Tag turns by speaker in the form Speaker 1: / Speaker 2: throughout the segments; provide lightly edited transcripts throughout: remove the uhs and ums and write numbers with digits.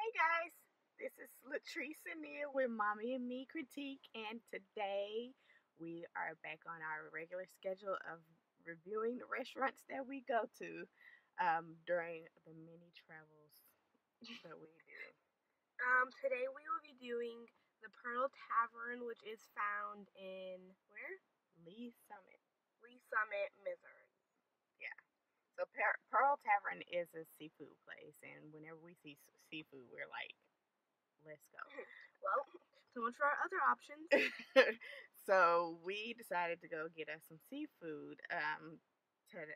Speaker 1: Hey guys, this is Latrice and Nia with Mommy and Me Critique, and today we are back on our regular schedule of reviewing the restaurants that we go to during the many travels that we do.
Speaker 2: Today we will be doing the Pearl Tavern, which is found in where?
Speaker 1: Lee Summit.
Speaker 2: Lee Summit, Missouri.
Speaker 1: Yeah. So Pearl Tavern is a seafood place, and whenever we see seafood, we're like, let's go.
Speaker 2: Well, so much for our other options.
Speaker 1: So we decided to go get us some seafood after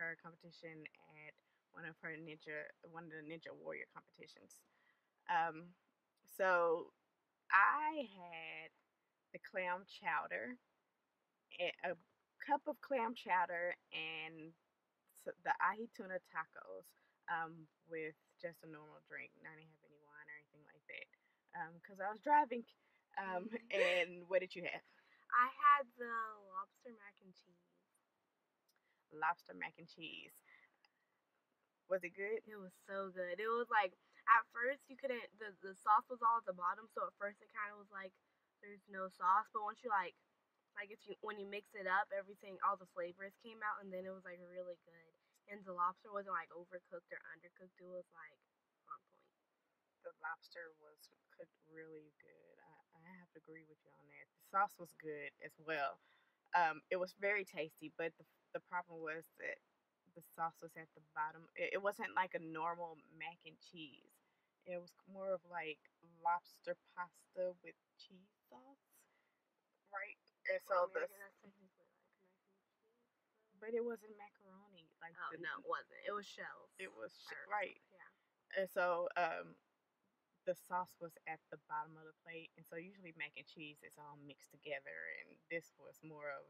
Speaker 1: her competition at one of the Ninja Warrior competitions. Um, so I had the clam chowder, a cup of clam chowder, and the ahi tuna tacos with just a normal drink. I didn't have any wine or anything like that because I was driving. And what did you have?
Speaker 2: I had the lobster mac and cheese.
Speaker 1: Lobster mac and cheese. Was it good?
Speaker 2: It was so good. It was like at first you couldn't. The sauce was all at the bottom, so at first it kind of was like there's no sauce. But once you if you when you mix it up, everything all the flavors came out, and then it was like really good. And the lobster wasn't like overcooked or undercooked. It was like on point.
Speaker 1: The lobster was cooked really good. I have to agree with you on that. The sauce was good as well. It was very tasty, but the problem was that the sauce was at the bottom. It wasn't like a normal mac and cheese. It was more of like lobster pasta with cheese sauce, right? And so
Speaker 2: Well, I mean, I guess that's technically like mac and cheese.
Speaker 1: but it wasn't macaroni. Like
Speaker 2: Oh no, it wasn't. It was shells.
Speaker 1: it was
Speaker 2: Or,
Speaker 1: right.
Speaker 2: Yeah.
Speaker 1: And so the sauce was at the bottom of the plate, and so usually mac and cheese is all mixed together, and this was more of.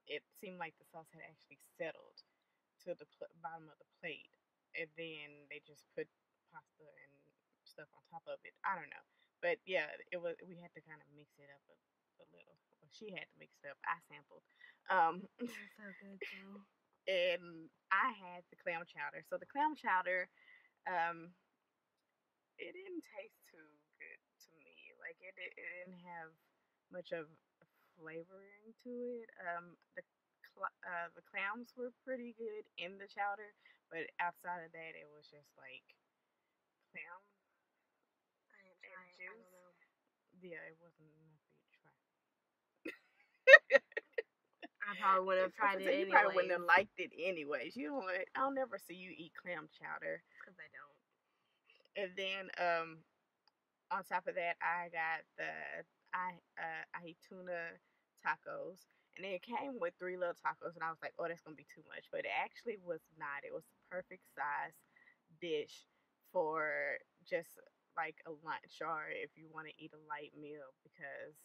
Speaker 1: It seemed like the sauce had actually settled to the bottom of the plate, and then they just put pasta and stuff on top of it. I don't know, but yeah, it was. We had to kind of mix it up a little. Well, she had to mix it up. I sampled.
Speaker 2: It was so good too.
Speaker 1: And I had the clam chowder. So the clam chowder, um, it didn't taste too good to me. Like it didn't have much of a flavoring to it. The clams were pretty good in the chowder, but outside of that, it was just like clam
Speaker 2: I didn't
Speaker 1: and
Speaker 2: try it. I
Speaker 1: juice.
Speaker 2: don't know.
Speaker 1: Yeah, it wasn't enough for you to try.
Speaker 2: I probably would have tried it
Speaker 1: You
Speaker 2: anyway.
Speaker 1: probably wouldn't have liked it anyways. You know what? I'll never see you eat clam chowder.
Speaker 2: Because I don't.
Speaker 1: And then on top of that, I got the ahi tuna tacos, and it came with three little tacos, and I was like, oh, that's gonna be too much, but it actually was not. It was the perfect size dish for just like a lunch or if you want to eat a light meal because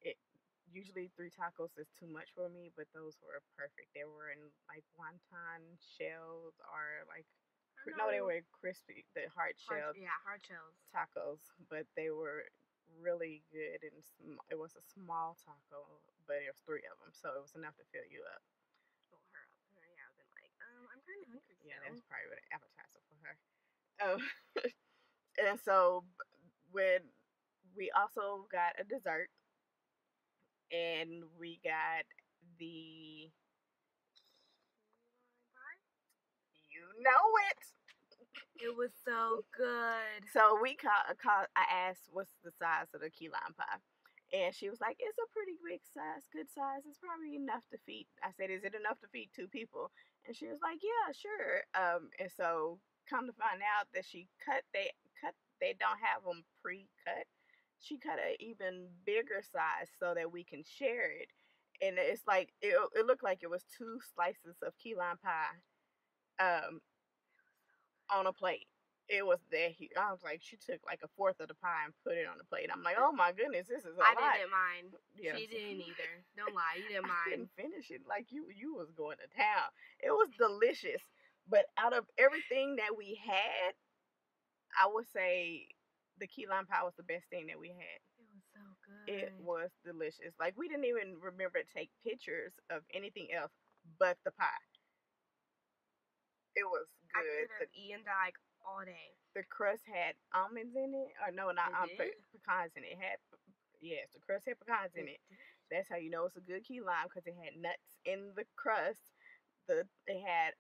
Speaker 1: it usually three tacos is too much for me, but those were perfect. They were in like wonton shells or like no, they were crispy, the hard shell
Speaker 2: hard shells.
Speaker 1: tacos, but they were really good and it was a small taco, but it was three of them, so it was enough to fill you up.
Speaker 2: Oh, her up. Yeah, I've been like, I'm kind of hungry.
Speaker 1: Yeah, that's probably an appetizer for her. Um, and so when we also got a dessert, and we got the you know it.
Speaker 2: It was so good.
Speaker 1: So we I asked what's the size of the key lime pie, and she was like, "It's a pretty big size, good size. It's probably enough to feed." I said, "Is it enough to feed two people?" And she was like, "Yeah, sure." And so come to find out that they don't have them pre-cut. She cut an even bigger size so that we can share it, and it's like it looked like it was two slices of key lime pie, on a plate. It was that huge. I was like, she took like a fourth of the pie and put it on the plate. I'm like, oh my goodness, this is a lot.
Speaker 2: I didn't mind.
Speaker 1: Yeah.
Speaker 2: She didn't either. Don't lie, you didn't mind.
Speaker 1: I couldn't finish it. Like you was going to town. It was delicious. But out of everything that we had, I would say the key lime pie was the best thing that we had.
Speaker 2: It was so good.
Speaker 1: It was delicious. Like we didn't even remember to take pictures of anything else but the pie. It was good.
Speaker 2: I could have eaten that like all day.
Speaker 1: The crust had almonds in it, or no, not pecans in it. It had yes, the crust had pecans in it. That's how you know it's a good key lime because it had nuts in the crust. It had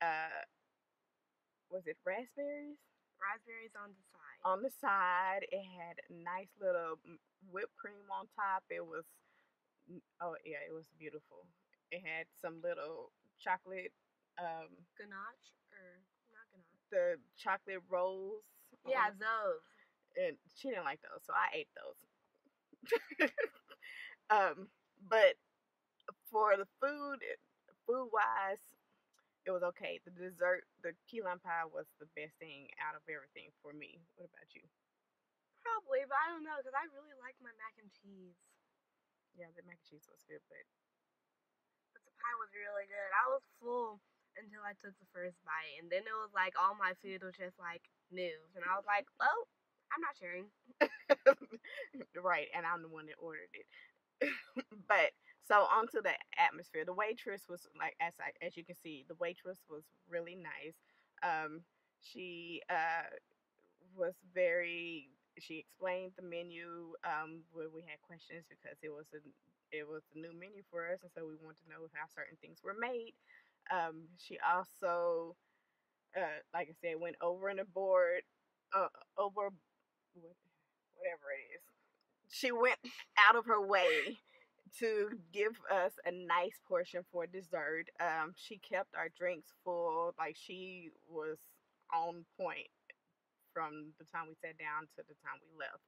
Speaker 1: was it raspberries?
Speaker 2: Raspberries on the side.
Speaker 1: On the side, it had nice little whipped cream on top. It was oh yeah, it was beautiful. It had some little chocolate
Speaker 2: ganache or not ganache.
Speaker 1: The chocolate rolls.
Speaker 2: Yeah, those.
Speaker 1: And she didn't like those, so I ate those. But for the food wise, it was okay. The dessert, the key lime pie, was the best thing out of everything for me. What about you?
Speaker 2: Probably, but I don't know because I really like my mac and cheese.
Speaker 1: Yeah, the mac and cheese was good, but
Speaker 2: the pie was really good. I was full until I took the first bite, and then it was like all my food was just like moved, and I was like, well, I'm not sharing.
Speaker 1: Right, and I'm the one that ordered it. But so onto the atmosphere. The waitress was like, as you can see, the waitress was really nice. She was very. She explained the menu where we had questions because it was a new menu for us, and so we wanted to know how certain things were made. She also, like I said, went over and aboard, over whatever it is. She went out of her way to give us a nice portion for dessert. She kept our drinks full. Like she was on point from the time we sat down to the time we left.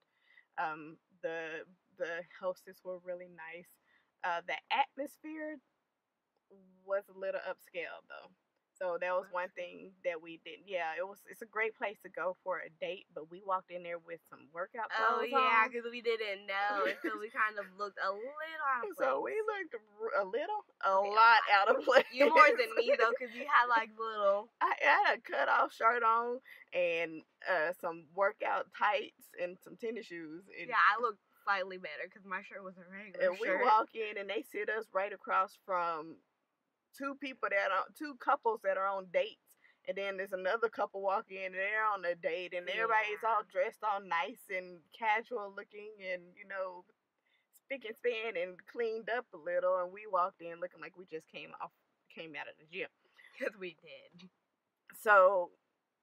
Speaker 1: The hostess were really nice. The atmosphere was a little upscale though. So that was one thing that we did. Yeah, it's a great place to go for a date, but we walked in there with some workout clothes.
Speaker 2: Oh yeah, because we didn't know, and so we kind of looked a little out of place.
Speaker 1: So we looked a lot out of place.
Speaker 2: You more than me though, because you had like little.
Speaker 1: I had a cut off shirt on and some workout tights and some tennis shoes.
Speaker 2: Yeah, I looked slightly better because my shirt was a regular
Speaker 1: shirt. We walk in and they sit us right across from two couples that are on dates, and then there's another couple walk in and they're on a date, and everybody's all dressed all nice and casual looking, and spick and span and cleaned up a little, and we walked in looking like we just came out of the gym.
Speaker 2: Because we did.
Speaker 1: So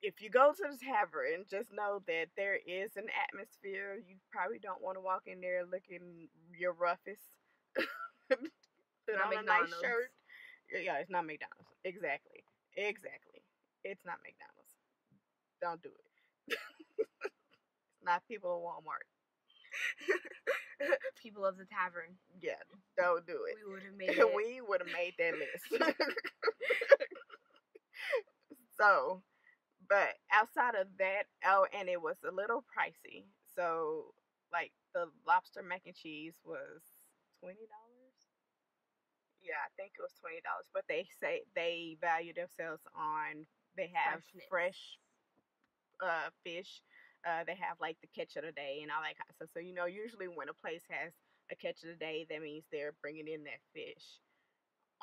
Speaker 1: if you go to the tavern, just know that there is an atmosphere. You probably don't want to walk in there looking your roughest. Put on a nice shirt. Yeah, it's not McDonald's. Exactly. It's not McDonald's. Don't do it. It's not people at Walmart.
Speaker 2: People of the tavern.
Speaker 1: Yeah, don't do it.
Speaker 2: We would have made it.
Speaker 1: We would have made that list. So, but outside of that, and it was a little pricey. So, like the lobster mac and cheese was $20. Yeah, I think it was $20. But they say they value themselves on they have fresh fish. They have like the catch of the day and all that kind of stuff. So usually when a place has a catch of the day, that means they're bringing in that fish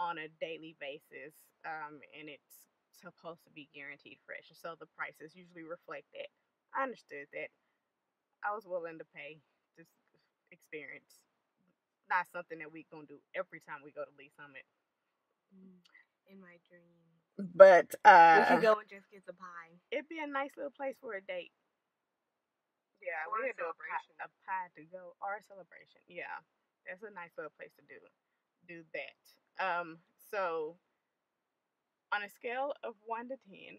Speaker 1: on a daily basis, and it's supposed to be guaranteed fresh. So the prices usually reflect that. I understood that. I was willing to pay this experience. Not something that we gonna do every time we go to Lee Summit.
Speaker 2: In my dreams.
Speaker 1: But
Speaker 2: we could go and just get the pie.
Speaker 1: It'd be a nice little place for a date. Yeah,
Speaker 2: or
Speaker 1: we could do a pie to go or a celebration. Yeah, that's a nice little place to do that. So on a scale of 1 to 10.
Speaker 2: 10.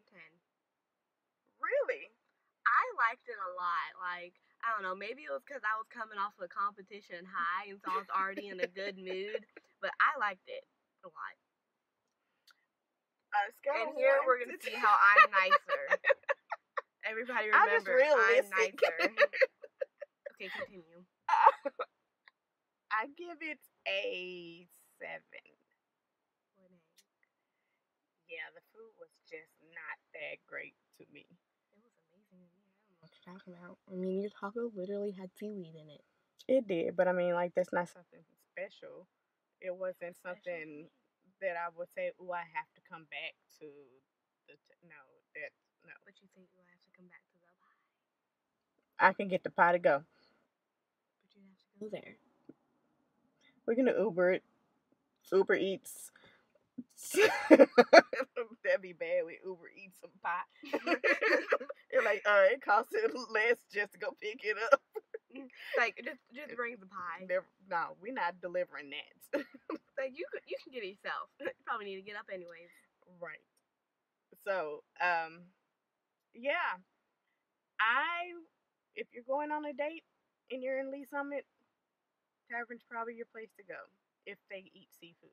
Speaker 1: Really?
Speaker 2: I liked it a lot. Like, I don't know, maybe it was because I was coming off a competition high, and so I was already in a good mood. But I liked it a lot. And here we're going to see how I'm nicer. Everybody remember, I'm nicer. Okay, continue.
Speaker 1: I give it a 7. Yeah, the food was just not that great to me.
Speaker 2: It was amazing to me. I don't know what you're talking about. I mean, your taco literally had seaweed in it.
Speaker 1: It did, but I mean, like, that's not something special. It wasn't something that I would say, "Oh, I have to come back to." No.
Speaker 2: But you think, "Oh, I have to come back
Speaker 1: I can get the pie to go.
Speaker 2: But you have to go there.
Speaker 1: We're gonna Uber it. Uber Eats. That'd be bad. We Uber eat some pie. It's like, it costs less just to go pick it up.
Speaker 2: Like just bring the pie.
Speaker 1: No, we're not delivering that.
Speaker 2: Like you can get it yourself. You probably need to get up anyways.
Speaker 1: Right. So, yeah. If you're going on a date and you're in Lee Summit, Tavern's probably your place to go if they eat seafood.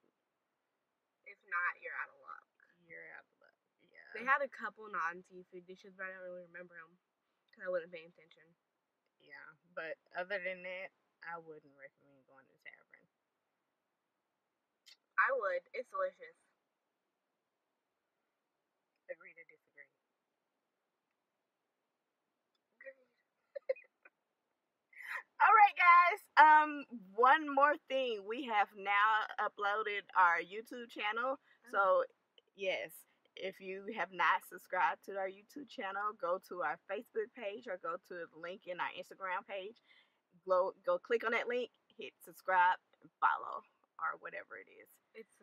Speaker 2: If not, you're out of luck.
Speaker 1: You're out of luck. Yeah.
Speaker 2: They had a couple non-seafood dishes, but I don't really remember them because I wasn't paying attention.
Speaker 1: Yeah, but other than that, I wouldn't recommend going to Tavern.
Speaker 2: I would. It's delicious.
Speaker 1: Agree to disagree. All right, guys. One more thing. We have now uploaded our YouTube channel. So, yes, if you have not subscribed to our YouTube channel, go to our Facebook page or go to the link in our Instagram page. Go click on that link, hit subscribe, and follow, or whatever it is.
Speaker 2: It's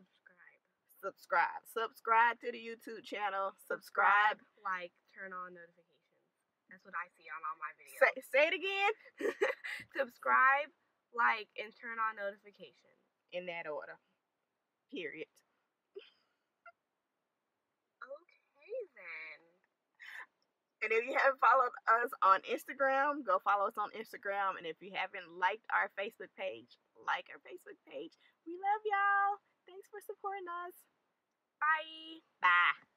Speaker 2: subscribe.
Speaker 1: Subscribe to the YouTube channel. Subscribe.
Speaker 2: Like, turn on notifications. That's what I see on all my videos.
Speaker 1: Say it again.
Speaker 2: Subscribe, like, and turn on notifications.
Speaker 1: In that order. Period.
Speaker 2: Okay, then.
Speaker 1: And if you haven't followed us on Instagram, go follow us on Instagram. And if you haven't liked our Facebook page, like our Facebook page. We love y'all. Thanks for supporting us.
Speaker 2: Bye.
Speaker 1: Bye.